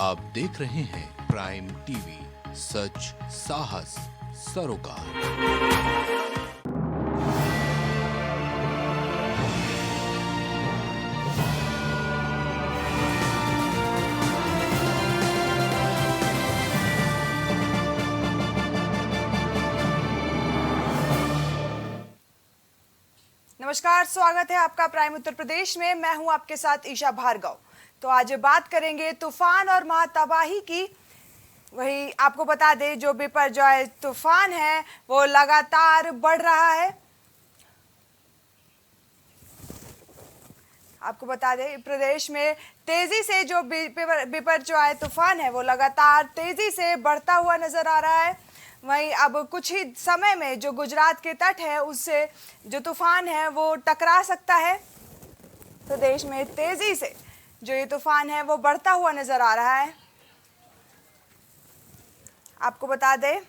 आप देख रहे हैं प्राइम टीवी, सच साहस सरोकार। नमस्कार, स्वागत है आपका प्राइम उत्तर प्रदेश में। मैं हूं आपके साथ ईशा भार्गव। तो आज बात करेंगे तूफान और महातबाही की। वही आपको बता दें, जो बिपरजॉय तूफान है वो लगातार बढ़ रहा है। आपको बता दें, प्रदेश में तेजी से जो बिपरजॉय तूफान है वो लगातार तेजी से बढ़ता हुआ नजर आ रहा है। वहीं अब कुछ ही समय में जो गुजरात के तट है उससे जो तूफान है वो टकरा सकता है। प्रदेश में तेजी से जो ये तूफान है वो बढ़ता हुआ नजर आ रहा है। आपको बता दें,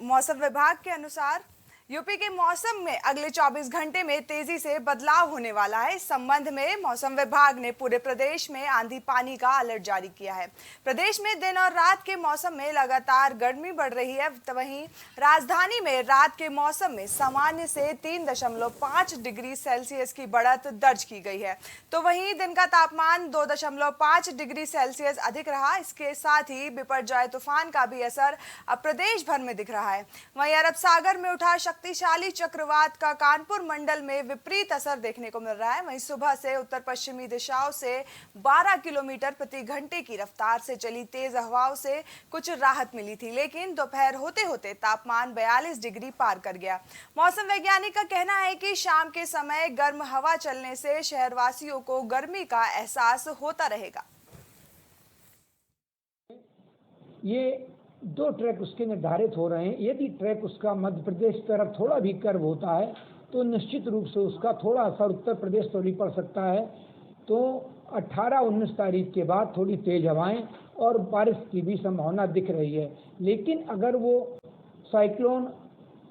मौसम विभाग के अनुसार यूपी के मौसम में अगले 24 घंटे में तेजी से बदलाव होने वाला है। इस संबंध में मौसम विभाग ने पूरे प्रदेश में आंधी पानी का अलर्ट जारी किया है। प्रदेश में दिन और रात के मौसम में लगातार गर्मी बढ़ रही है। तो वहीं राजधानी में रात के मौसम में सामान्य से 3.5 डिग्री सेल्सियस की बढ़त दर्ज की गई है। तो वहीं दिन का तापमान 2.5 डिग्री सेल्सियस अधिक रहा। इसके साथ ही बिपरजॉय तूफान का भी असर अब प्रदेश भर में दिख रहा है। वहीं अरब सागर में उठा शक्तिशाली चक्रवात का कानपुर मंडल में विपरीत असर देखने को मिल रहा है। वहीं सुबह से उत्तर पश्चिमी दिशाओं से 12 किलोमीटर प्रति घंटे की रफ्तार से चली तेज हवाओं से कुछ राहत मिली थी, लेकिन दोपहर होते होते तापमान 42 डिग्री पार कर गया। मौसम वैज्ञानिक का कहना है कि शाम के समय गर्म हवा चलने से शहरवासियों को गर्मी का एहसास होता रहेगा। ये 2 ट्रैक उसके निर्धारित हो रहे हैं। यदि ट्रैक उसका मध्य प्रदेश तरफ थोड़ा भी कर्व होता है तो निश्चित रूप से उसका थोड़ा असर उत्तर प्रदेश पर भी पड़ सकता है। तो 18-19 तारीख के बाद थोड़ी तेज हवाएं और बारिश की भी संभावना दिख रही है। लेकिन अगर वो साइक्लोन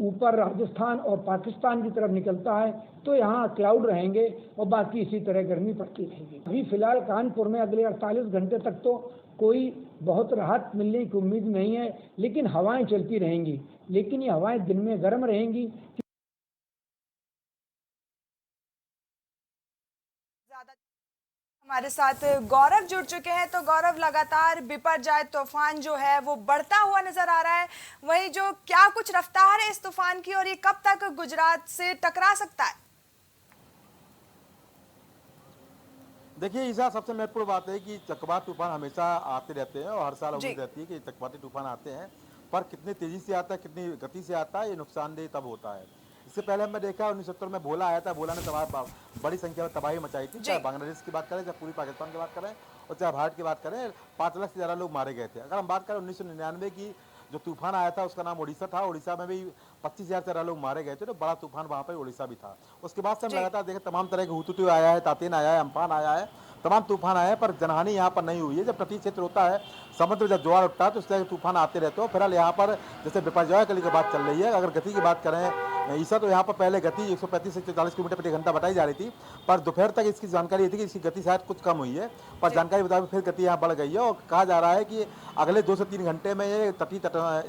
ऊपर राजस्थान और पाकिस्तान की तरफ निकलता है तो यहाँ क्लाउड रहेंगे और बाकी इसी तरह गर्मी पड़ती रहेगी। अभी फिलहाल कानपुर में अगले 48 घंटे तक तो कोई बहुत राहत मिलने की उम्मीद नहीं है, लेकिन हवाएं चलती रहेंगी। लेकिन ये हवाएं दिन में गर्म रहेंगी। हमारे साथ गौरव जुड़ चुके हैं। तो गौरव, लगातार बिपरजॉय तूफान जो है वो बढ़ता हुआ नजर आ रहा है। वहीं जो क्या कुछ रफ्तार है इस तूफान की और ये कब तक गुजरात से टकरा सकता है? देखिए ईशा, सबसे महत्वपूर्ण बात है कि चक्रवात तूफान हमेशा आते रहते हैं और हर साल उम्मीद रहती है कि चक्रवाती तूफान आते हैं, पर कितनी तेजी से आता है, कितनी गति से आता है, ये नुकसानदेह तब होता है। इससे पहले हमने देखा 1970 में भोला आया था। भोला ने बड़ी संख्या में तबाही मचाई थी। चाहे बांग्लादेश की बात करें, चाहे पूरी पाकिस्तान की बात करें और चाहे भारत की बात करें, 5 लाख से ज़्यादा लोग मारे गए थे। अगर हम बात करें 1999 की, जो तूफान आया था उसका नाम उड़ीसा था। उड़ीसा में भी 25,000 से ज़्यादा लोग मारे गए थे। तो बड़ा तूफान वहाँ पर उड़ीसा भी था। उसके बाद से हम लगातार देखें, तमाम तरह के हुतुतु आया है, तातीन आया है, अम्फान आया है, तमाम तूफान आए हैं, पर जनहानि यहाँ पर नहीं हुई है। जब तटीय क्षेत्र होता है, समुद्र जब ज्वार उठता है तो उस तरह के तूफान आते रहते हो। फिलहाल यहाँ पर जैसे बिपरजॉय की बात चल रही है, अगर गति की बात करें ईसा, तो यहाँ पर पहले गति 135 से 40 किलोमीटर प्रति घंटा बताई जा रही थी, पर दोपहर तक इसकी जानकारी थी कि इसकी गति शायद कुछ कम हुई है। पर जानकारी मुताबिक फिर गति यहाँ बढ़ गई है और कहा जा रहा है कि अगले 2 से 3 घंटे में ये तटीय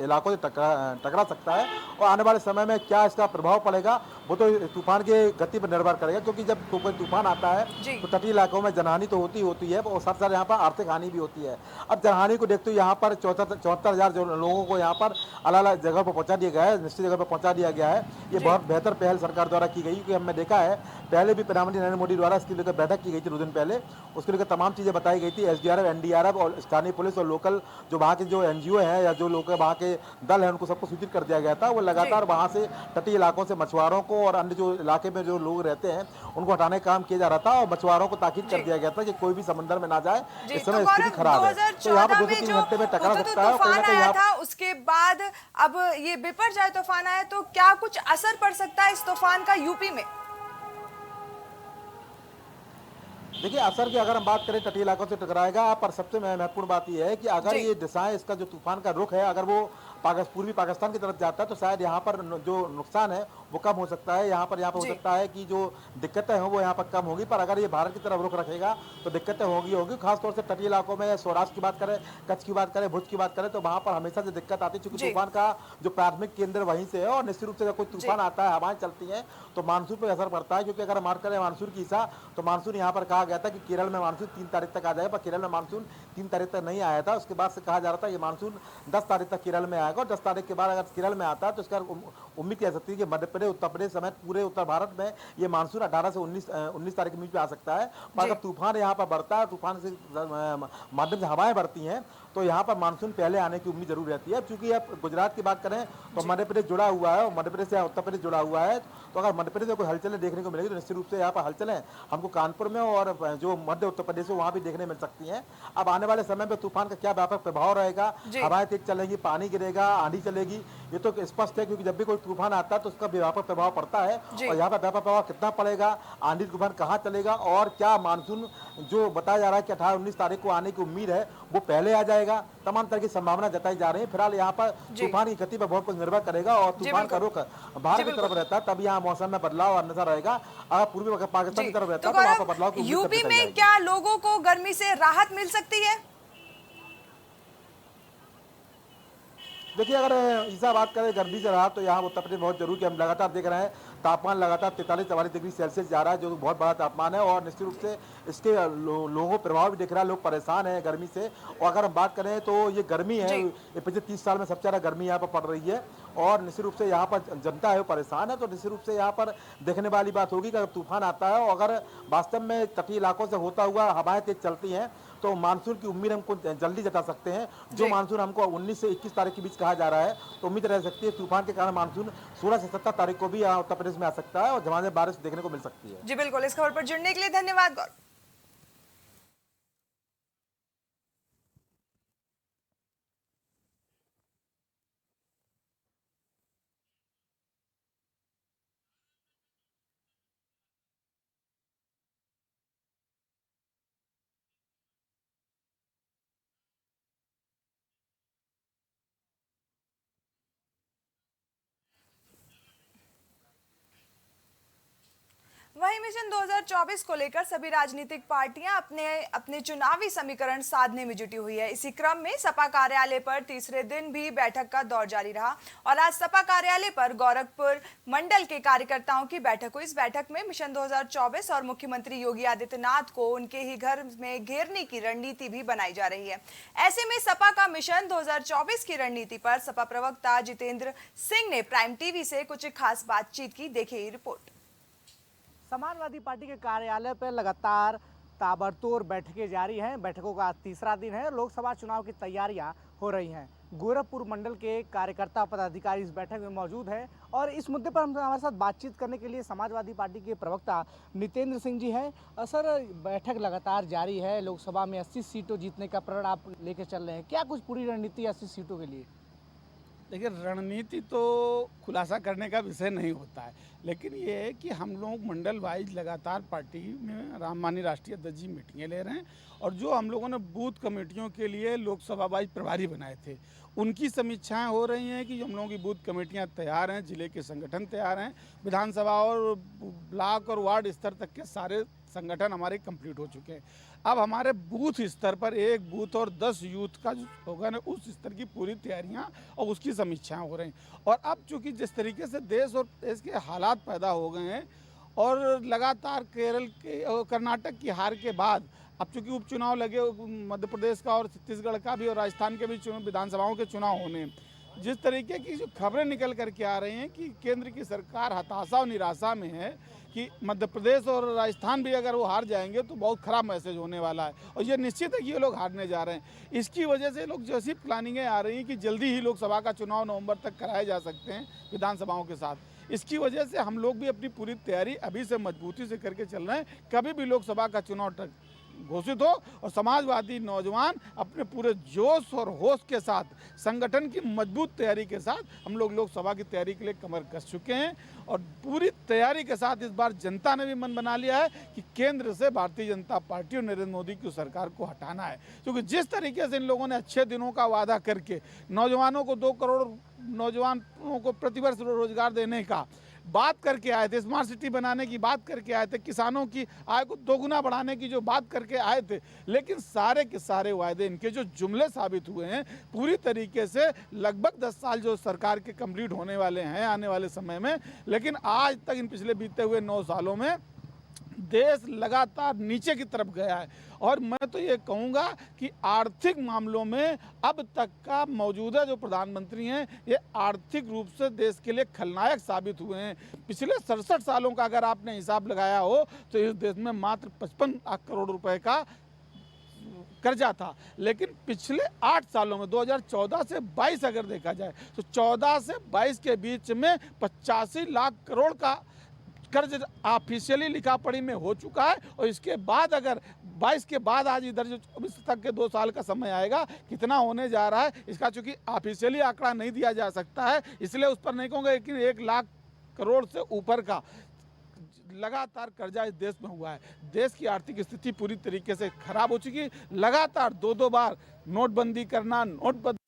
इलाकों से टकरा सकता है। और आने वाले समय में क्या इसका प्रभाव पड़ेगा वो तो तूफान की गति पर निर्भर करेगा, क्योंकि जब कोई तूफान आता है तो तटीय इलाकों में जनहानि तो होती है और साथ साथ यहाँ पर आर्थिक हानि भी होती है। अब जनहानि को देखते हुए यहाँ पर 74,000 जो लोगों को यहाँ पर अलग अलग जगह पर पहुँचा दिया गया है, निश्चित जगह पर पहुँचा दिया गया है। ये बहुत बेहतर पहल सरकार द्वारा की गई, क्योंकि हमने देखा है पहले भी प्रधानमंत्री नरेंद्र मोदी द्वारा इसके लेकर बैठक की गई थी 2 दिन पहले। उसके लेकर तमाम चीज़ें बताई गई थी। SDRF, NDRF और स्थानीय पुलिस और लोकल जो वहाँ के जो NGO हैं या जो लोग वहाँ के दल हैं, उनको सबको सूचित कर दिया गया था। वो लगातार वहाँ से तटीय इलाकों से मछुआरों को और अन्य जो इलाके में जो लोग रहते हैं उनको हटाने का काम किया जा रहा था और मछुआरों को ताकीद कर दिया गया था कि कोई भी समंदर में ना जाए। इस समय स्थिति खराब है, तो यहाँ पर 2 से 3 घंटे में टकरा सकता है। तूफान आया था, उसके बाद अब ये बिपरजॉय तूफान आया, तो क्या कुछ असर पड़ सकता है इस तूफान का यूपी में? देखिए, असर की अगर हम बात करें तटीय इलाकों से टकराएगा, पर सबसे महत्वपूर्ण बात यह है कि अगर ये दिशाएं, इसका जो तूफान का रुख है, अगर वो पूर्वी पाकिस्तान की तरफ जाता है, तो शायद यहाँ पर जो नुकसान है वो कम हो सकता है। यहाँ पर हो सकता है कि जो दिक्कतें हों वो यहाँ पर कम होगी, पर अगर ये भारत की तरफ रुख रखेगा तो दिक्कतें होगी। खासतौर से तटीय इलाकों में, सौराष्ट्र की बात करें, कच्छ की बात करें, भुज की बात करें, तो वहाँ पर हमेशा से दिक्कत आती है, क्योंकि तूफान का जो प्राथमिक केंद्र वहीं से है। और निश्चित रूप से जब कोई तूफान आता है, हवाएं चलती हैं, तो मानसून पर असर पड़ता है। क्योंकि अगर हम बात करें मानसून की हिस्सा, तो मानसून यहाँ पर कहा गया था कि केरल में मानसून 3 तारीख तक आ जाएगा, पर केरल में मानसून 3 तारीख तक नहीं आया था। उसके बाद से कहा जा रहा था ये मानसून 10 तारीख तक केरल में आएगा, और 10 तारीख के बाद अगर केरल में आता है तो इसका उम्मीद की जा सकती है कि मध्य प्रदेश, उत्तर प्रदेश समेत पूरे उत्तर भारत में ये मानसून 18 से 19 तारीख के बीच में आ सकता है। पर अगर तूफान यहाँ पर बढ़ता है, तूफान से माध्यम से हवाएं बढ़ती हैं, तो यहाँ पर मानसून पहले आने की उम्मीद जरूर रहती है। क्योंकि अब गुजरात की बात करें तो मध्य प्रदेश जुड़ा हुआ है, और मध्य प्रदेश से उत्तर प्रदेश जुड़ा हुआ है, तो अगर मध्य प्रदेश में कोई हलचलें देखने को मिलेगी तो निश्चित रूप से यहाँ पर हलचलें हमको कानपुर में और जो मध्य उत्तर प्रदेश है वहाँ भी देखने मिल सकती हैं। अब आने वाले समय में तूफान का क्या व्यापक प्रभाव रहेगा, हवाएं तेज चलेंगी, पानी गिरेगा, आंधी चलेगी, ये तो स्पष्ट है। क्योंकि जब भी कोई तूफान आता है तो उसका व्यापक प्रभाव पड़ता है, और यहाँ पर व्यापक प्रभाव कितना पड़ेगा, आंधी तूफान कहाँ चलेगा, और क्या मानसून जो बताया जा रहा है कि 18-19 तारीख को आने की उम्मीद है वो पहले आ जाएगा, तमाम तरह की संभावना जताई जा रही है। फिलहाल यहाँ पर तूफान की गति पर बहुत कुछ निर्भर करेगा, और तूफान का रुख भारत की तरफ रहता है तब यहाँ मौसम में बदलाव नजर आएगा। अगर पूर्वी पाकिस्तान की तरफ रहता है तो वहाँ पर बदलाव की उम्मीद यूपी में क्या लोगों को गर्मी से राहत मिल सकती है? देखिए, अगर ईसा बात करें गर्मी से राहत, तो यहाँ उत्तर प्रदेश बहुत जरूरी है। हम लगातार देख रहे हैं तापमान लगातार 43-44 डिग्री सेल्सियस जा रहा है, जो बहुत बड़ा तापमान है, और निश्चित रूप से इसके लोगों को प्रभाव भी दिख रहा है। लोग परेशान हैं गर्मी से। और अगर हम बात करें तो ये गर्मी है, ये पिछले 30 साल में सबसे ज़्यादा गर्मी यहाँ पर पड़ रही है, और निश्चित रूप से यहाँ पर जनता है वो परेशान है। तो निश्चित रूप से यहाँ पर देखने वाली बात होगी कि अगर तूफान आता है, और अगर वास्तव में तटीय इलाकों से होता हुआ हवाएं तेज चलती हैं, तो मानसून की उम्मीद हमको जल्दी जता सकते हैं। जो मानसून हमको 19 से 21 तारीख के बीच कहा जा रहा है, तो उम्मीद रह सकती है तूफान के कारण मानसून 16 से 17 तारीख को भी यहाँ उत्तर प्रदेश में आ सकता है, और झमाझम बारिश देखने को मिल सकती है। जी बिल्कुल, इस खबर पर जुड़ने के लिए धन्यवाद गौरव। वहीं मिशन 2024 को लेकर सभी राजनीतिक पार्टियां अपने अपने चुनावी समीकरण साधने में जुटी हुई है। इसी क्रम में सपा कार्यालय पर तीसरे दिन भी बैठक का दौर जारी रहा, और आज सपा कार्यालय पर गोरखपुर मंडल के कार्यकर्ताओं की बैठक हुई। इस बैठक में मिशन 2024 और मुख्यमंत्री योगी आदित्यनाथ को उनके ही घर में घेरने की रणनीति भी बनाई जा रही है। ऐसे में सपा का मिशन 2024 की रणनीति पर सपा प्रवक्ता जितेंद्र सिंह ने प्राइम टीवी से कुछ खास बातचीत की। देखिए रिपोर्ट। समाजवादी पार्टी के कार्यालय पर लगातार ताबड़तोड़ बैठकें जारी हैं। बैठकों का आज तीसरा दिन है। लोकसभा चुनाव की तैयारियां हो रही हैं। गोरखपुर मंडल के कार्यकर्ता पदाधिकारी इस बैठक में मौजूद हैं, और इस मुद्दे पर हमारे साथ बातचीत करने के लिए समाजवादी पार्टी के प्रवक्ता नितेंद्र सिंह जी हैं। सर, बैठक लगातार जारी है, लोकसभा में 80 सीटों जीतने का प्रण आप लेके चल रहे हैं, क्या कुछ पूरी रणनीति 80 सीटों के लिए? देखिए, रणनीति तो खुलासा करने का विषय नहीं होता है, लेकिन ये है कि हम लोग मंडल वाइज लगातार पार्टी में माननीय राष्ट्रीय अध्यक्ष जी मीटिंगें ले रहे हैं, और जो हम लोगों ने बूथ कमेटियों के लिए लोकसभा वाइज प्रभारी बनाए थे उनकी समीक्षाएं हो रही हैं कि हम लोगों की बूथ कमेटियां तैयार हैं, जिले के संगठन तैयार हैं, विधानसभा और ब्लॉक और वार्ड स्तर तक के सारे संगठन हमारे कंप्लीट हो चुके हैं। अब हमारे बूथ स्तर पर एक बूथ और 10 यूथ का जो होगा ना, उस स्तर की पूरी तैयारियां और उसकी समीक्षाएं हो रही हैं। और अब चूंकि जिस तरीके से देश और देश के हालात पैदा हो गए हैं, और लगातार केरल के और कर्नाटक की हार के बाद अब चूंकि उपचुनाव लगे, मध्य प्रदेश का और छत्तीसगढ़ का भी और राजस्थान के भी विधानसभाओं के चुनाव होने, जिस तरीके की जो खबरें निकल करके आ रही हैं कि केंद्र की सरकार हताशा और निराशा में है कि मध्य प्रदेश और राजस्थान भी अगर वो हार जाएंगे तो बहुत ख़राब मैसेज होने वाला है, और ये निश्चित है कि ये लोग हारने जा रहे हैं। इसकी वजह से लोग जैसी प्लानिंगें आ रही हैं कि जल्दी ही लोकसभा का चुनाव नवंबर तक कराए जा सकते हैं विधानसभाओं के साथ। इसकी वजह से हम लोग भी अपनी पूरी तैयारी अभी से मजबूती से करके चल रहे हैं। कभी भी लोकसभा का चुनाव घोषित हो और समाजवादी नौजवान अपने पूरे जोश और होश के साथ संगठन की मजबूत तैयारी के साथ हम लोग लोकसभा की तैयारी के लिए कमर कस चुके हैं और पूरी तैयारी के साथ इस बार जनता ने भी मन बना लिया है कि केंद्र से भारतीय जनता पार्टी और नरेंद्र मोदी की सरकार को हटाना है। क्योंकि जिस तरीके से इन लोगों ने अच्छे दिनों का वादा करके नौजवानों को 2 करोड़ नौजवानों को प्रतिवर्ष रोजगार देने का बात करके आए थे, स्मार्ट सिटी बनाने की बात करके आए थे, किसानों की आय को दोगुना बढ़ाने की जो बात करके आए थे, लेकिन सारे के सारे वायदे इनके जो जुमले साबित हुए हैं पूरी तरीके से। लगभग 10 साल जो सरकार के कंप्लीट होने वाले हैं आने वाले समय में, लेकिन आज तक इन पिछले बीते हुए 9 सालों में देश लगातार नीचे की तरफ गया है। और मैं तो ये कहूँगा कि आर्थिक मामलों में अब तक का मौजूदा जो प्रधानमंत्री हैं ये आर्थिक रूप से देश के लिए खलनायक साबित हुए हैं। पिछले 67 सालों का अगर आपने हिसाब लगाया हो तो इस देश में मात्र 55 लाख करोड़ रुपए का कर्जा था, लेकिन पिछले 8 सालों में 2014 से 22 अगर देखा जाए तो 14 से 22 के बीच में 85 लाख करोड़ का कर्ज ऑफिशियली लिखा पढ़ी में हो चुका है। और इसके बाद अगर 22 के बाद आज इधर जो 24 तक के 2 साल का समय आएगा कितना होने जा रहा है इसका चूंकि ऑफिशियली आंकड़ा नहीं दिया जा सकता है इसलिए उस पर नहीं कहूँगा, लेकिन 1 लाख करोड़ से ऊपर का लगातार कर्जा इस देश में हुआ है। देश की आर्थिक स्थिति पूरी तरीके से खराब हो चुकी है। लगातार 2-2 बार नोटबंदी करना, नोटबंदी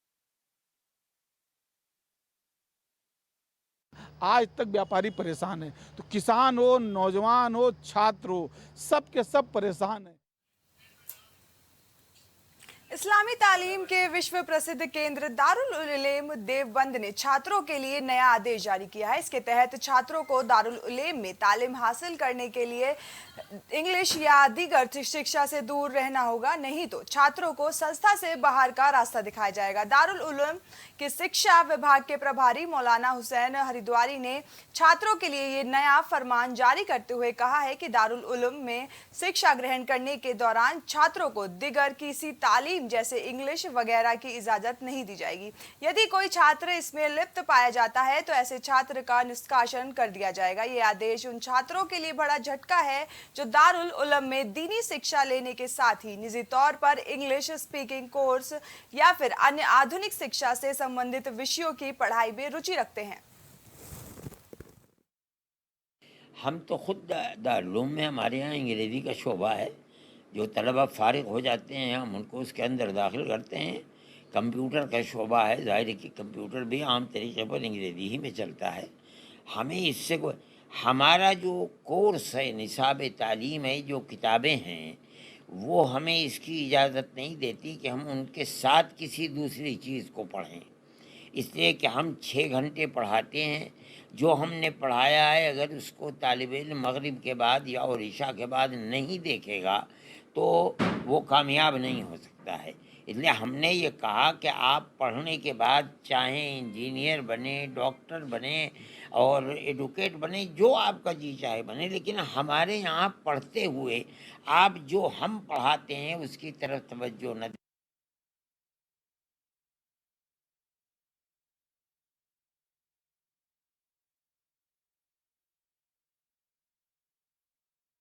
आज तक व्यापारी परेशान है, तो किसान हो, नौजवान हो, छात्र हो, सब के सब परेशान है। इस्लामी तालीम के विश्व प्रसिद्ध केंद्र दारुल उलेम देवबंद ने छात्रों के लिए नया आदेश जारी किया है। इसके तहत छात्रों को दारुल उलेम में तालीम हासिल करने के लिए इंग्लिश या दीगर शिक्षा से दूर रहना होगा, नहीं तो छात्रों को संस्था से बाहर का रास्ता दिखाया जाएगा। दारुल उलूम के शिक्षा विभाग के प्रभारी मौलाना हुसैन हरिद्वारी ने छात्रों के लिए ये नया फरमान जारी करते हुए कहा है कि दारुल उलूम में शिक्षा ग्रहण करने के दौरान छात्रों को दिगर किसी तालीम जैसे इंग्लिश वगैरह की इजाजत नहीं दी जाएगी। यदि कोई छात्र इसमें लिप्त पाया जाता है तो ऐसे छात्र का निष्कासन कर दिया जाएगा। ये आदेश उन छात्रों के लिए बड़ा झटका है जो दारुल उलूम में दीनी शिक्षा लेने के साथ ही निजी तौर पर इंग्लिश स्पीकिंग कोर्स या फिर अन्य आधुनिक शिक्षा से संबंधित विषयों की पढ़ाई में रुचि रखते हैं। हम तो खुद दारुल उलूम में हमारे यहाँ अंग्रेज़ी का शोबा है, जो तलबा फारिग हो जाते हैं हम उनको उसके अंदर दाखिल करते हैं। कंप्यूटर का शोबा है, ज़ाहिर है कि कंप्यूटर भी आम तरीके पर अंग्रेज़ी ही में चलता है। हमें इससे हमारा जो कोर्स है, निसाब तालीम है, जो किताबें हैं वो हमें इसकी इजाज़त नहीं देती कि हम उनके साथ किसी दूसरी चीज़ को पढ़ें। इसलिए कि हम 6 घंटे पढ़ाते हैं, जो हमने पढ़ाया है अगर उसको तालिब इल्म मगरिब के बाद या और इशा के बाद नहीं देखेगा तो वो कामयाब नहीं हो सकता है। इसलिए हमने ये कहा कि आप पढ़ने के बाद चाहे इंजीनियर बने, डॉक्टर बने और एडवोकेट बने, जो आपका जी चाहे बने, लेकिन हमारे यहाँ पढ़ते हुए आप जो हम पढ़ाते हैं उसकी तरफ तवज्जो न दें।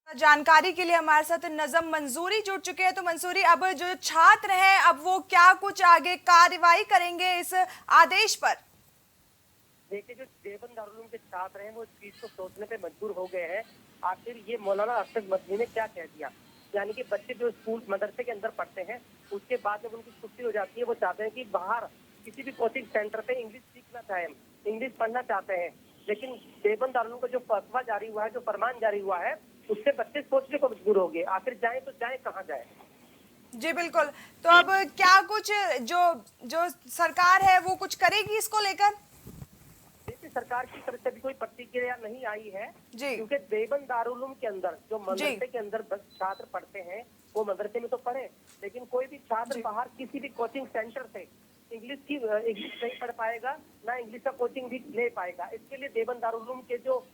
जानकारी के लिए हमारे साथ नजम मंसूरी जुड़ चुके हैं। तो मंसूरी, अब जो छात्र हैं अब वो क्या कुछ आगे कार्रवाई करेंगे इस आदेश पर? देखिए, जो देवबंद दारुल उलूम के छात्र हैं वो इस चीज को सोचने पे मजबूर हो गए हैं, आखिर ये मौलाना अरशद मदनी ने क्या कह दिया। यानी कि बच्चे जो स्कूल मदरसे के अंदर पढ़ते हैं उसके बाद जब उनकी छुट्टी हो जाती है वो चाहते हैं कि बाहर किसी भी कोचिंग सेंटर पे इंग्लिश सीखना चाहें, इंग्लिश पढ़ना चाहते हैं, लेकिन देवबंद दारुल उलूम का जो फतवा जारी हुआ है, जो फरमान जारी हुआ है, उससे बच्चे सोचने को मजबूर हो गए, आखिर जाए तो जाए कहाँ जाए। जी बिल्कुल, तो अब क्या कुछ जो सरकार है वो कुछ करेगी इसको लेकर? देखिए, सरकार की तरफ से भी कोई प्रतिक्रिया नहीं आई है जी, क्योंकि देवबंद दारुल उलूम के अंदर जो मदरसे के अंदर छात्र पढ़ते हैं वो मदरसे में तो पढ़े, लेकिन कोई भी छात्र बाहर किसी भी कोचिंग सेंटर से इंग्लिश नहीं पढ़ पाएगा, ना इंग्लिश का कोचिंग भी ले पाएगा। इसके लिए देवबंद दारुल उलूम के जो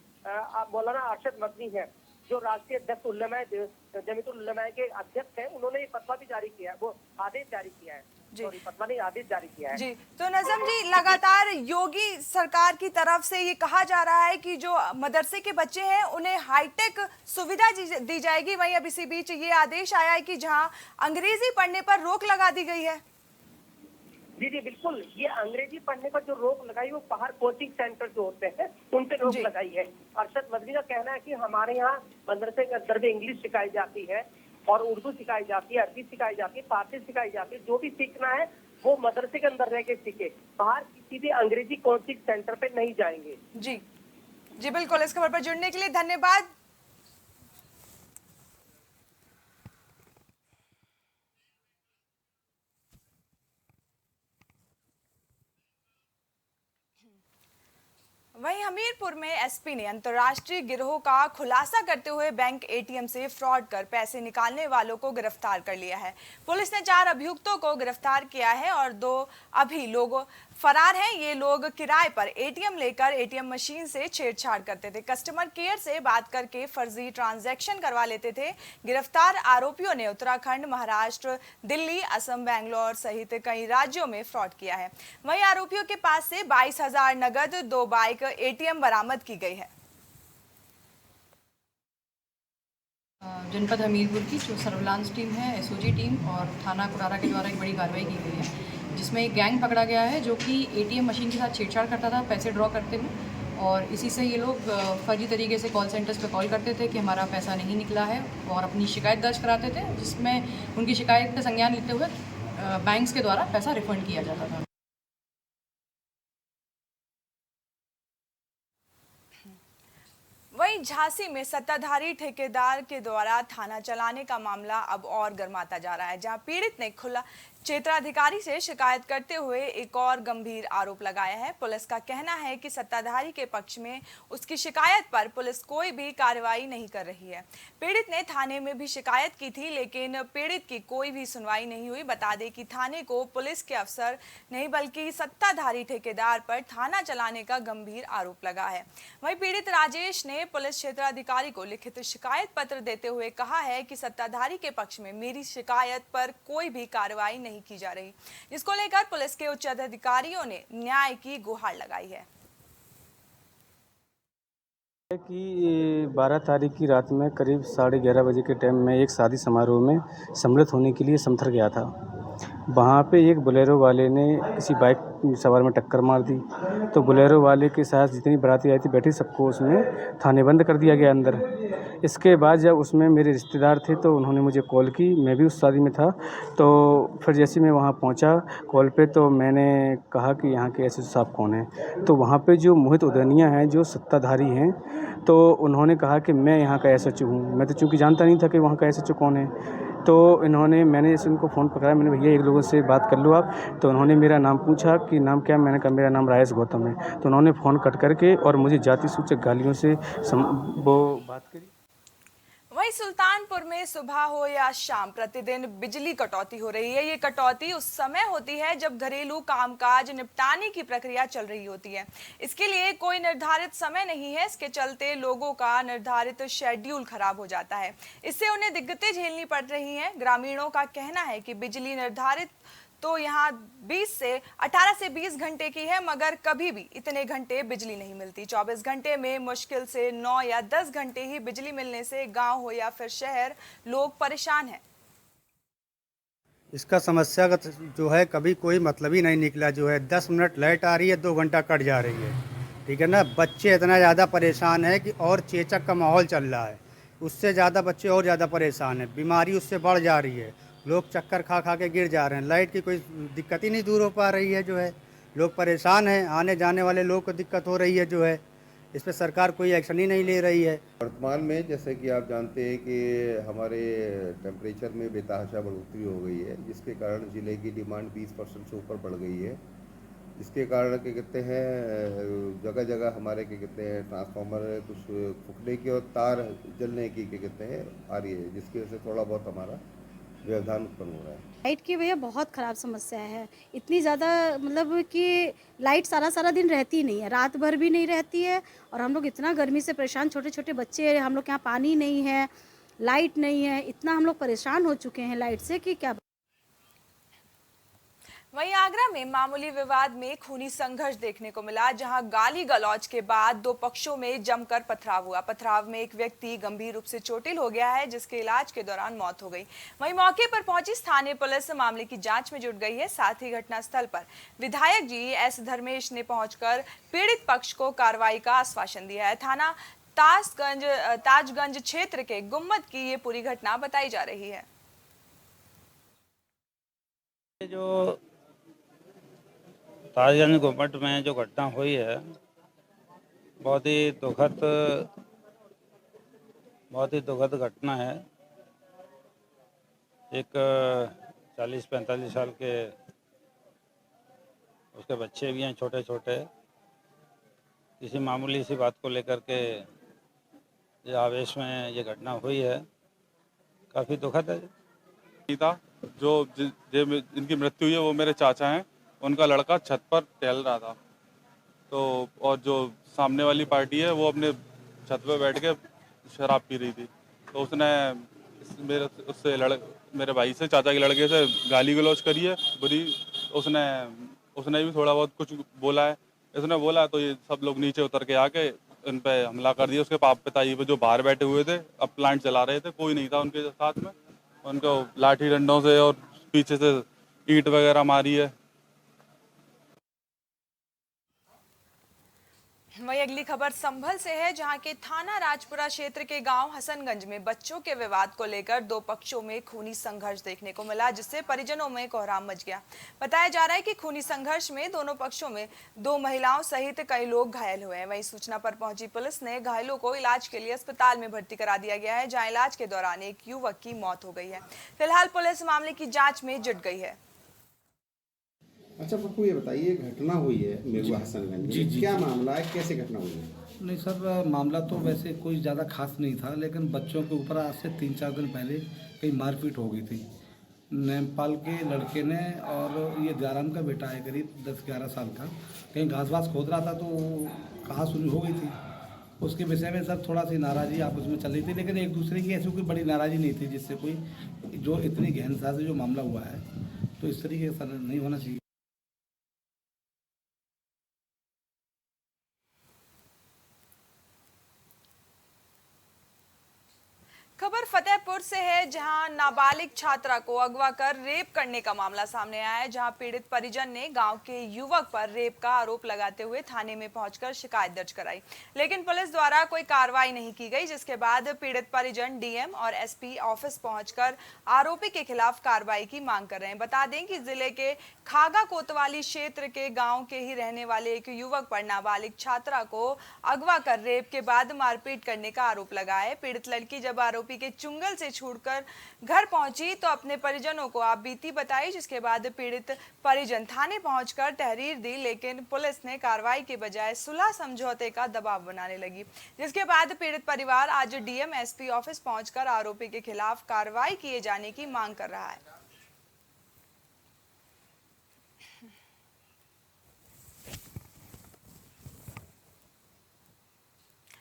मौलाना अरशद मदनी है, जो राष्ट्रीय अध्यक्ष जमीयतुल उलमा के अध्यक्ष हैं, उन्होंने ये फतवा भी जारी किया है, वो आदेश जारी किया है। सॉरी पटना ने आदेश जारी किया है। जी, तो नजम जी, लगातार योगी सरकार की तरफ से ये कहा जा रहा है कि जो मदरसे के बच्चे हैं उन्हें हाईटेक सुविधा दी जाएगी। वहीं अब इसी बीच ये आदेश आया है कि जहां अंग्रेजी पढ़ने पर रोक लगा दी गई है। जी जी बिल्कुल, ये अंग्रेजी पढ़ने पर जो रोक लगाई वो बाहर कोचिंग सेंटर जो होते हैं उन पे रोक लगाई है। अरशद मदनी का कहना है कि हमारे यहाँ मदरसे के अंदर भी इंग्लिश सिखाई जाती है और उर्दू सिखाई जाती है, अरबी सिखाई जाती है, फारसी सिखाई जाती है। जो भी सीखना है वो मदरसे के अंदर रह के सीखे, बाहर किसी भी अंग्रेजी कोचिंग सेंटर पे नहीं जाएंगे। जी जी बिल्कुल, इस खबर पर जुड़ने के लिए धन्यवाद। वहीं हमीरपुर में एसपी ने अंतर्राष्ट्रीय गिरोह का खुलासा करते हुए बैंक एटीएम से फ्रॉड कर पैसे निकालने वालों को गिरफ्तार कर लिया है। पुलिस ने 4 अभियुक्तों को गिरफ्तार किया है और 2 अभी लोग फरार हैं। ये लोग किराए पर एटीएम लेकर एटीएम मशीन से छेड़छाड़ करते थे, कस्टमर केयर से बात करके फर्जी ट्रांजैक्शन करवा लेते थे। गिरफ्तार आरोपियों ने उत्तराखंड, महाराष्ट्र, दिल्ली, असम, बेंगलोर सहित कई राज्यों में फ्रॉड किया है। वहीं आरोपियों के पास से 22,000 नगद, 2 बाइक एटीएम बरामद की गई है। जनपद हमीरपुर की जो सर्विलांस टीम है, एसओजी टीम और थाना कुरारा के द्वारा एक बड़ी कार्रवाई की गई है, जिसमें एक गैंग पकड़ा गया है जो कि एटीएम मशीन के साथ छेड़छाड़ करता था पैसे ड्रॉ करते में। और इसी से ये लोग फर्जी तरीके से कॉल सेंटर्स पे कॉल करते थे कि हमारा पैसा नहीं निकला है और अपनी शिकायत दर्ज कराते थे, जिसमें उनकी शिकायत का संज्ञान लेते हुए बैंक्स के द्वारा पैसा रिफंड किया जाता था। वहीं झांसी में सत्ताधारी ठेकेदार के द्वारा थाना चलाने का मामला अब और गर्माता जा रहा है, जहां पीड़ित ने खुला क्षेत्राधिकारी से शिकायत करते हुए एक और गंभीर आरोप लगाया है। पुलिस का कहना है कि सत्ताधारी के पक्ष में उसकी शिकायत पर पुलिस कोई भी कार्रवाई नहीं कर रही है। पीड़ित ने थाने में भी शिकायत की थी, लेकिन पीड़ित की कोई भी सुनवाई नहीं हुई। बता दें कि थाने को पुलिस के अफसर नहीं बल्कि सत्ताधारी ठेकेदार पर थाना चलाने का गंभीर आरोप लगा है। वहीं पीड़ित राजेश ने पुलिस क्षेत्राधिकारी को लिखित शिकायत पत्र देते हुए कहा है कि सत्ताधारी के पक्ष में मेरी शिकायत पर कोई भी कार्रवाई नहीं की जा रही, जिसको लेकर पुलिस के उच्च अधिकारियों ने न्याय की गुहार लगाई है। कि 12 तारीख की रात में करीब 11:30 बजे के टाइम में एक शादी समारोह में सम्मिलित होने के लिए समथर गया था। वहाँ पे एक बोलेरो वाले ने किसी बाइक सवार में टक्कर मार दी, तो बोलेरो वाले के साथ जितनी बाराती आई थी बैठी सबको उसमें थाने बंद कर दिया गया अंदर। इसके बाद जब उसमें मेरे रिश्तेदार थे तो उन्होंने मुझे कॉल की, मैं भी उस शादी में था। तो फिर जैसे मैं वहाँ पहुँचा कॉल पे, तो मैंने कहा कि यहाँ के एसएसपी साहब कौन हैं। तो वहाँ पे जो मोहित उदनिया हैं जो सत्ताधारी हैं, तो उन्होंने कहा कि मैं यहाँ का एसएचओ हूँ। मैं तो चूँकि जानता नहीं था कि वहाँ का एसएचओ कौन है। तो मैंने जैसे उनको फ़ोन पकड़ा, मैंने भैया एक लोगों से बात कर लो आप। तो उन्होंने मेरा नाम पूछा कि नाम क्या है, मैंने कहा मेरा नाम राजेश गौतम है। तो उन्होंने फ़ोन कट करके और मुझे जाति सूचक गालियों से वो बात करी। वहीं सुल्तानपुर में सुबह हो या शाम प्रतिदिन बिजली कटौती हो रही है। ये कटौती उस समय होती है जब घरेलू कामकाज निपटाने की प्रक्रिया चल रही होती है। इसके लिए कोई निर्धारित समय नहीं है। इसके चलते लोगों का निर्धारित शेड्यूल खराब हो जाता है। इससे उन्हें दिक्कतें झेलनी पड़ रही हैं। ग्रामीणों का कहना है कि बिजली निर्धारित तो यहाँ 18 से 20 घंटे की है, मगर कभी भी इतने घंटे बिजली नहीं मिलती। 24 घंटे में मुश्किल से 9 या 10 घंटे ही बिजली मिलने से गांव हो या फिर शहर लोग परेशान हैं। इसका समस्या का जो है कभी कोई मतलब ही नहीं निकला। जो है 10 मिनट लाइट आ रही है, 2 घंटा कट जा रही है। ठीक है ना। बच्चे इतना ज़्यादा परेशान है कि और चेचक का माहौल चल रहा है, उससे ज़्यादा बच्चे और ज़्यादा परेशान है। बीमारी उससे बढ़ जा रही है, लोग चक्कर खा खा के गिर जा रहे हैं। लाइट की कोई दिक्कत ही नहीं दूर हो पा रही है। जो है लोग परेशान हैं, आने जाने वाले लोग को दिक्कत हो रही है। जो है इस पर सरकार कोई एक्शन ही नहीं ले रही है। वर्तमान में जैसे कि आप जानते हैं कि हमारे टेम्परेचर में बेतहाशा बढ़ोतरी हो गई है, जिसके कारण ज़िले की डिमांड 20% से ऊपर बढ़ गई है। जिसके कारण क्या कहते हैं जगह जगह हमारे क्या कहते हैं ट्रांसफार्मर कुछ फूकने की और तार जलने की क्या कहते हैं आ रही है, जिसकी वजह से थोड़ा बहुत हमारा व्यवधान उत्पन्न हो रहा है। लाइट की भैया बहुत ख़राब समस्या है। इतनी ज़्यादा मतलब कि लाइट सारा दिन रहती नहीं है, रात भर भी नहीं रहती है। और हम लोग इतना गर्मी से परेशान, छोटे छोटे बच्चे, हम लोग के यहाँ पानी नहीं है, लाइट नहीं है, इतना हम लोग परेशान हो चुके हैं लाइट से कि क्या। वहीं आगरा में मामूली विवाद में खूनी संघर्ष देखने को मिला, जहां गाली गलौज के बाद दो पक्षों में जमकर पथराव हुआ। पथराव में एक व्यक्ति गंभीर रूप से चोटिल हो गया है, जिसके इलाज के दौरान मौत हो गई। वहीं मौके पर पहुंची स्थानीय पुलिस मामले की जांच में जुट गई है। साथ ही घटनास्थल पर विधायक जी एस धर्मेश ने पहुंचकर पीड़ित पक्ष को कार्रवाई का आश्वासन दिया है। थाना ताजगंज क्षेत्र के गुम्मद की ये पूरी घटना बताई जा रही है। जो ताजगंज गुम्मद में जो घटना हुई है, बहुत ही दुखद घटना है। एक 40-45 साल के उसके बच्चे भी हैं, छोटे छोटे। किसी मामूली सी बात को लेकर के ये आवेश में ये घटना हुई है, काफ़ी दुखद है। जो जिनकी मृत्यु हुई है वो मेरे चाचा हैं। उनका लड़का छत पर टहल रहा था, तो और जो सामने वाली पार्टी है वो अपने छत पर बैठ के शराब पी रही थी, तो उसने मेरे भाई से, चाचा के लड़के से गाली गलौज करी है बुरी। उसने भी थोड़ा बहुत कुछ बोला है। इसने बोला तो ये सब लोग नीचे उतर के आके उन पे हमला कर दिया। उसके पिताजी पे जो बाहर बैठे हुए थे, अब प्लांट चला रहे थे, कोई नहीं था उनके साथ में। उनको लाठी डंडों से और पीछे से ईंट वगैरह मारी है। वही अगली खबर संभल से है, जहां के थाना राजपुरा क्षेत्र के गांव हसनगंज में बच्चों के विवाद को लेकर दो पक्षों में खूनी संघर्ष देखने को मिला, जिससे परिजनों में कोहराम मच गया। बताया जा रहा है कि खूनी संघर्ष में दोनों पक्षों में दो महिलाओं सहित कई लोग घायल हुए हैं। वहीं सूचना पर पहुंची पुलिस ने घायलों को इलाज के लिए अस्पताल में भर्ती करा दिया गया है, जहाँ इलाज के दौरान एक युवक की मौत हो गई है। फिलहाल पुलिस मामले की जाँच में जुट गई है। अच्छा पप्पू, ये बताइए, घटना हुई है मेरुआ हसनगंज में, क्या मामला है, कैसे घटना हुई है? नहीं सर, मामला तो वैसे कोई ज़्यादा खास नहीं था, लेकिन बच्चों के ऊपर आज से 3-4 दिन पहले कहीं मारपीट हो गई थी। नेपाल के लड़के ने, और ये दियाराम का बेटा है करीब 10-11 साल का, कहीं घास वास खोद रहा था तो कहा सुनी हो गई थी। उसके विषय में सर थोड़ा सी नाराज़गी आपस में चल रही थी, लेकिन एक दूसरे की ऐसी कोई बड़ी नाराज़गी नहीं थी जिससे कोई जो इतनी गहनता से जो मामला हुआ है, तो इस तरीके से नहीं होना चाहिए। खबर फतेहपुर से है, जहां नाबालिग छात्रा को अगवा कर रेप करने का मामला सामने आया है, जहां पीड़ित परिजन ने गांव के युवक पर रेप का आरोप लगाते हुए थाने में पहुंचकर शिकायत दर्ज कराई, लेकिन पुलिस द्वारा कोई कार्रवाई नहीं की गई, जिसके बाद पीड़ित परिजन डीएम और एसपी ऑफिस पहुंचकर आरोपी के खिलाफ कार्रवाई की मांग कर रहे हैं। बता दें कि जिले के खागा कोतवाली क्षेत्र के गाँव के ही रहने वाले एक युवक पर नाबालिग छात्रा को अगवा कर रेप के बाद मारपीट करने का आरोप लगा है। पीड़ित लड़की जब आरोपी के चुंगल से छूटकर घर पहुंची तो अपने परिजनों को आप बीती बताई, जिसके बाद पीड़ित परिजन थाने पहुंचकर तहरीर दी, लेकिन पुलिस ने कार्रवाई के बजाय सुलह समझौते का दबाव बनाने लगी, जिसके बाद पीड़ित परिवार आज डीएम एसपी ऑफिस पहुंचकर आरोपी के खिलाफ कार्रवाई किए जाने की मांग कर रहा है।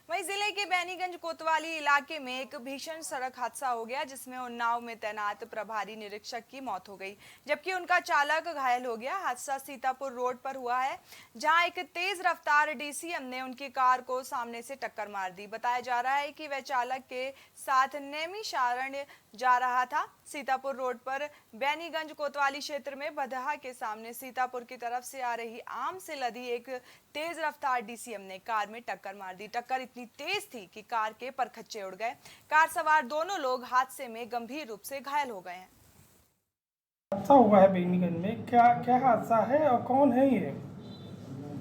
वहीं जिले के बैनीगंज कोतवाली इलाके में एक भीषण सड़क हादसा हो गया, जिसमें उन्नाव में तैनात प्रभारी निरीक्षक की मौत हो गई, जबकि उनका चालक घायल हो गया। हादसा सीतापुर रोड पर हुआ है, जहां एक तेज रफ्तार डीसीएम ने उनकी कार को सामने से टक्कर मार दी। बताया जा रहा है कि वह चालक के साथ नैमिषारण्य जा रहा था। सीतापुर रोड पर बैनीगंज कोतवाली क्षेत्र में बदहा के सामने सीतापुर की तरफ से आ रही आम से लदी एक तेज रफ्तार डीसीएम ने कार में टक्कर मार दी। टक्कर इतनी तेज थी कि कार के परखच्चे उड़ गए। कार सवार दोनों लोग हादसे में गंभीर रूप से घायल हो गए हैं। हादसा हुआ है बेनीगंज में, क्या हादसा है और कौन है ये?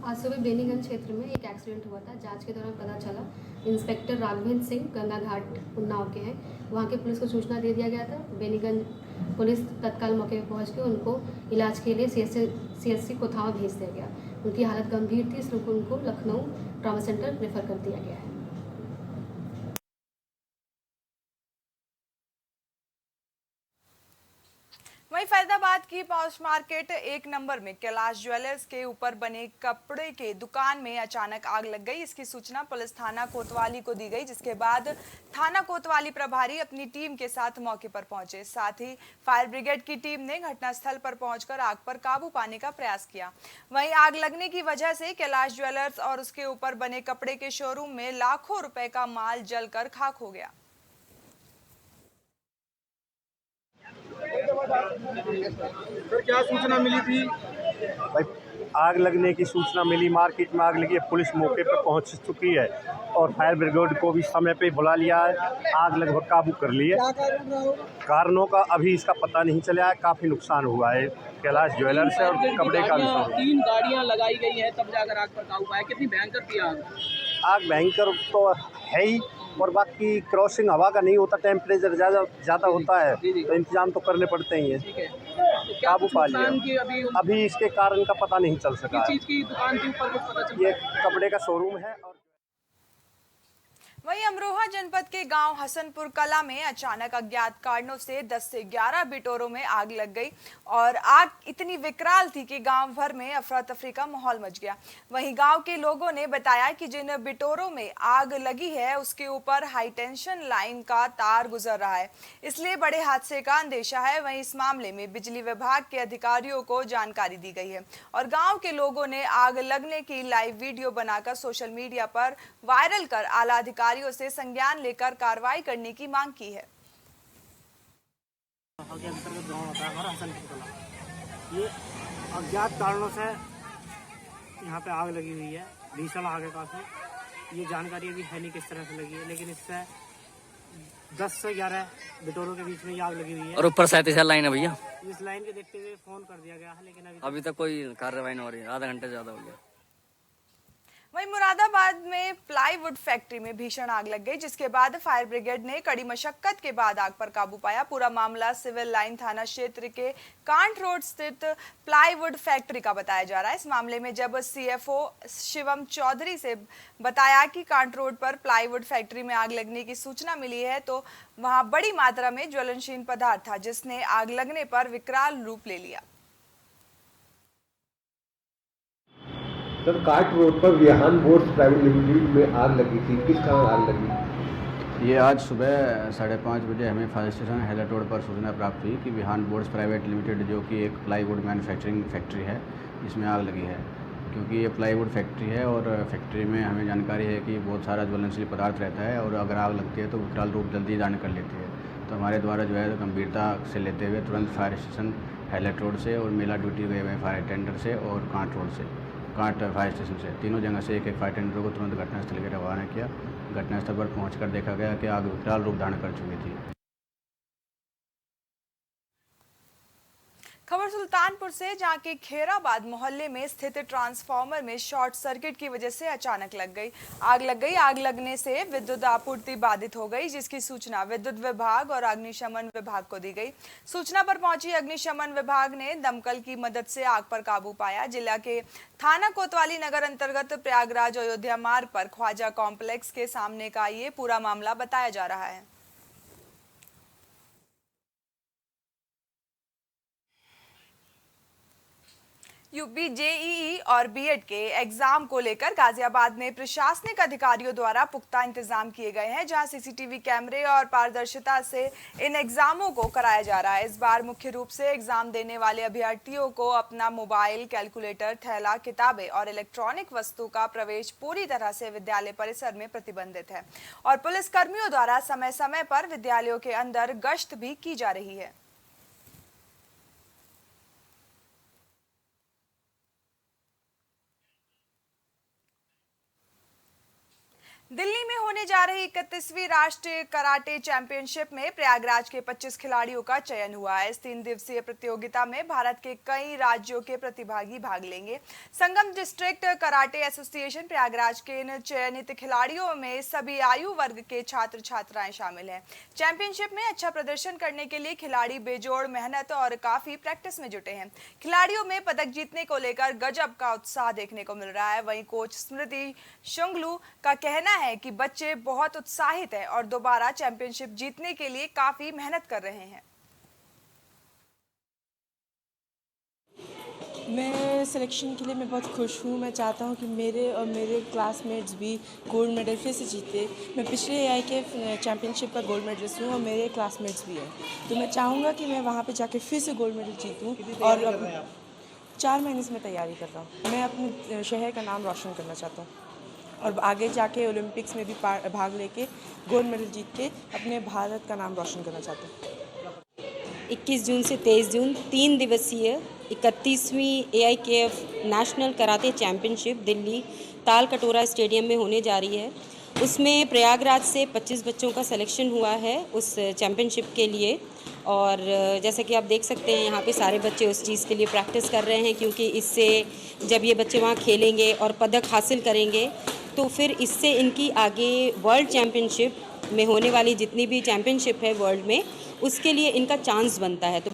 आज सुबह बेनीगंज क्षेत्र में एक एक्सीडेंट हुआ था। जांच के दौरान पता चला इंस्पेक्टर राघवेंद्र सिंह गंगा घाट उन्नाव के हैं, वहाँ के पुलिस को सूचना दे दिया गया था। बेनीगंज पुलिस तत्काल मौके पर पहुँच के उनको इलाज के लिए सीएससी कोथावा भेज दिया गया। उनकी हालत गंभीर थी, इसलिए उनको लखनऊ ट्रॉमा सेंटर रेफर कर दिया गया है। वहीं फैजाबाद की पॉश मार्केट 1 नंबर में कैलाश ज्वेलर्स के ऊपर बने कपड़े के दुकान में अचानक आग लग गई। इसकी सूचना पुलिस थाना कोतवाली को दी गई, जिसके बाद थाना कोतवाली प्रभारी अपनी टीम के साथ मौके पर पहुंचे। साथ ही फायर ब्रिगेड की टीम ने घटनास्थल पर पहुंचकर आग पर काबू पाने का प्रयास किया। वहीं आग लगने की वजह से कैलाश ज्वेलर्स और उसके ऊपर बने कपड़े के शोरूम में लाखों रुपए का माल जलकर खाक हो गया। सर, क्या सूचना मिली थी? भाई आग लगने की सूचना मिली, मार्केट में आग लगी है, पुलिस मौके पर पहुंच चुकी है और फायर ब्रिगेड को भी समय पे बुला लिया है। आग लगभग काबू कर ली है। कारणों का अभी इसका पता नहीं चला है। काफ़ी नुकसान हुआ है कैलाश ज्वेलर्स से और कपड़े का भी। 3 गाड़ियां लगाई गई है तब जाकर आग पर काबू पाया। कितनी भयंकर थी आग? आग भयंकर तो है ही, और बाकी क्रॉसिंग हवा का नहीं होता, टेम्परेचर ज़्यादा होता है तो इंतजाम तो करने पड़ते ही हैं। काबू पा लिया। अभी इसके कारण का पता नहीं चल सका। किस चीज़ की दुकान के ऊपर कुछ पता चला? ये कपड़े का शोरूम है। वहीं अमरोहा जनपद के गांव हसनपुर कला में अचानक अज्ञात कारणों से 10 से 11 बिटोरों में आग लग गई और आग इतनी विकराल थी कि गांव भर में अफरा तफरी का माहौल मच गया। वहीं गांव के लोगों ने बताया कि जिन बिटोरों में आग लगी है उसके ऊपर हाई टेंशन लाइन का तार गुजर रहा है, इसलिए बड़े हादसे का अंदेशा है। वहीं इस मामले में बिजली विभाग के अधिकारियों को जानकारी दी गई है और गाँव के लोगों ने आग लगने की लाइव वीडियो बनाकर सोशल मीडिया पर वायरल कर आला अधिकारियों से संज्ञान लेकर कार्रवाई करने की मांग की है। ये अज्ञात कारणों से यहाँ पे आग लगी हुई है, भीषण आग है काफी। ये जानकारी अभी है नहीं किस तरह से लगी है, लेकिन इससे 10 से 11 बिटोरों के बीच में ये आग लगी हुई है। और ऊपर 37 लाइन है भैया। इस लाइन के देखते हुए फोन कर दिया गया है, लेकिन अभी तक कोई कार्रवाई नहीं हो रही है। आधा घंटे ज्यादा हो गया। वहीं मुरादाबाद में प्लाईवुड फैक्ट्री में भीषण आग लग गई, जिसके बाद फायर ब्रिगेड ने कड़ी मशक्कत के बाद आग पर काबू पाया। पूरा मामला सिविल लाइन थाना क्षेत्र के कांट रोड स्थित प्लाईवुड फैक्ट्री का बताया जा रहा है। इस मामले में जब सीएफओ शिवम चौधरी से बताया कि कांट रोड पर प्लाईवुड फैक्ट्री में आग लगने की सूचना मिली है तो वहां बड़ी मात्रा में ज्वलनशील पदार्थ था, जिसने आग लगने पर विकराल रूप ले लिया। सर, काट रोड पर विहान बोर्ड्स प्राइवेट लिमिटेड में आग लगी थी, किस कारण आग लगी? ये आज सुबह 5:30 बजे हमें फायर स्टेशन हैलट रोड पर सूचना प्राप्त हुई कि विहान बोर्ड्स प्राइवेट लिमिटेड, जो कि एक प्लाईवुड मैन्युफैक्चरिंग फैक्ट्री है, इसमें आग लगी है। क्योंकि ये प्लाईवुड फैक्ट्री है और फैक्ट्री में हमें जानकारी है कि बहुत सारा ज्वलनशील पदार्थ रहता है और अगर आग लगती है तो विकराल रूप जल्दी जान कर लेती है। तो हमारे द्वारा जो है गंभीरता से लेते हुए तुरंत फायर स्टेशन हैलट रोड से और मेला ड्यूटी गए हुए फायर टेंडर से और कांट रोड से, कांट फायर स्टेशन से, तीनों जगह से एक फायर टेंडर को तुरंत घटनास्थल के रवाना किया। घटनास्थल पर पहुंचकर देखा गया कि आग विकराल रूप धारण कर चुकी थी। खबर सुल्तानपुर से, जहां के खेराबाद मोहल्ले में स्थित ट्रांसफार्मर में शॉर्ट सर्किट की वजह से अचानक आग लग गई। आग लगने से विद्युत आपूर्ति बाधित हो गई, जिसकी सूचना विद्युत विभाग और अग्निशमन विभाग को दी गई। सूचना पर पहुंची अग्निशमन विभाग ने दमकल की मदद से आग पर काबू पाया। जिला के थाना कोतवाली नगर अंतर्गत प्रयागराज अयोध्या मार्ग पर ख्वाजा कॉम्प्लेक्स के सामने का ये पूरा मामला बताया जा रहा है। यूपी जेईई और बीएड के एग्जाम को लेकर गाजियाबाद में प्रशासनिक अधिकारियों द्वारा पुख्ता इंतजाम किए गए हैं, जहां सीसीटीवी कैमरे और पारदर्शिता से इन एग्जामों को कराया जा रहा है। इस बार मुख्य रूप से एग्जाम देने वाले अभ्यर्थियों को अपना मोबाइल, कैलकुलेटर, थैला, किताबें और इलेक्ट्रॉनिक वस्तु का प्रवेश पूरी तरह से विद्यालय परिसर में प्रतिबंधित है और पुलिसकर्मियों द्वारा समय समय पर विद्यालयों के अंदर गश्त भी की जा रही है। दिल्ली में होने जा रही 31वीं राष्ट्रीय कराटे चैंपियनशिप में प्रयागराज के 25 खिलाड़ियों का चयन हुआ है। इस 3 दिवसीय प्रतियोगिता में भारत के कई राज्यों के प्रतिभागी भाग लेंगे। संगम डिस्ट्रिक्ट कराटे एसोसिएशन प्रयागराज के इन चयनित खिलाड़ियों में सभी आयु वर्ग के छात्र छात्राएं शामिल हैं। चैंपियनशिप में अच्छा प्रदर्शन करने के लिए खिलाड़ी बेजोड़ मेहनत और काफी प्रैक्टिस में जुटे हैं। खिलाड़ियों में पदक जीतने को लेकर गजब का उत्साह देखने को मिल रहा है। वहीं कोच स्मृति शुंगलू का कहना है कि बच्चे बहुत उत्साहित हैं और दोबारा चैंपियनशिप जीतने के लिए काफी मेहनत कर रहे हैं। मैं सिलेक्शन के लिए मैं बहुत खुश हूँ। मैं चाहता हूँ कि मेरे और मेरे क्लासमेट्स भी गोल्ड मेडल फिर से जीते। मैं पिछले AIK चैम्पियनशिप का गोल्ड मेडलिस्ट हूँ और मेरे क्लासमेट्स भी हैं, तो मैं चाहूँगा कि मैं वहाँ पे जाके फिर से गोल्ड मेडल जीतूँ। और 4 महीने से मैं तैयारी कर रहा हूँ। मैं अपने शहर का नाम रोशन करना चाहता हूँ और आगे जाके ओलंपिक्स में भी भाग लेके गोल्ड मेडल जीत के अपने भारत का नाम रोशन करना चाहता हूँ। 21 जून से 23 जून 3 दिवसीय 31वीं AIKF national karate championship Delhi ताल कटोरा स्टेडियम में होने जा रही है। उसमें प्रयागराज से 25 बच्चों का सिलेक्शन हुआ है उस चैम्पियनशिप के लिए। और जैसे कि आप देख सकते हैं यहाँ पे सारे बच्चे उस चीज़ के लिए प्रैक्टिस कर रहे हैं, क्योंकि इससे जब ये बच्चे वहाँ खेलेंगे और पदक हासिल करेंगे तो फिर इससे इनकी आगे वर्ल्ड चैम्पियनशिप में होने वाली जितनी भी चैम्पियनशिप है वर्ल्ड में, उसके लिए इनका चांस बनता है। तो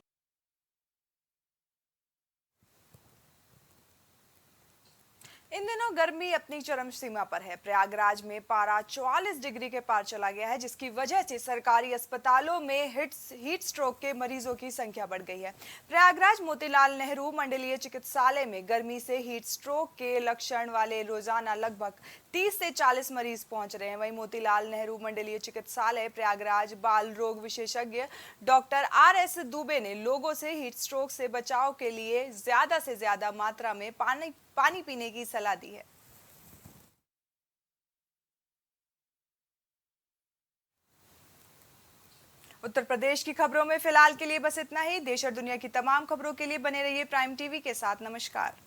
इन दिनों गर्मी अपनी चरम सीमा पर है। प्रयागराज में पारा 44 डिग्री के पार चला गया है, जिसकी वजह से सरकारी अस्पतालों में हीट स्ट्रोक के मरीजों की संख्या बढ़ गई है। प्रयागराज मोतीलाल नेहरू मंडलीय चिकित्सालय में गर्मी से हीट स्ट्रोक के लक्षण वाले रोजाना लगभग 30 से 40 मरीज पहुंच रहे हैं। वहीं मोतीलाल नेहरू मंडलीय चिकित्सालय प्रयागराज बाल रोग विशेषज्ञ डॉक्टर RS दुबे ने लोगों से हीट स्ट्रोक से बचाव के लिए ज्यादा से ज्यादा मात्रा में पानी पीने की सलाह दी है। उत्तर प्रदेश की खबरों में फिलहाल के लिए बस इतना ही। देश और दुनिया की तमाम खबरों के लिए बने रहिए प्राइम टीवी के साथ। नमस्कार।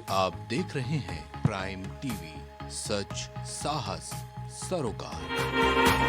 आप देख रहे हैं प्राइम टीवी, सच साहस सरोकार।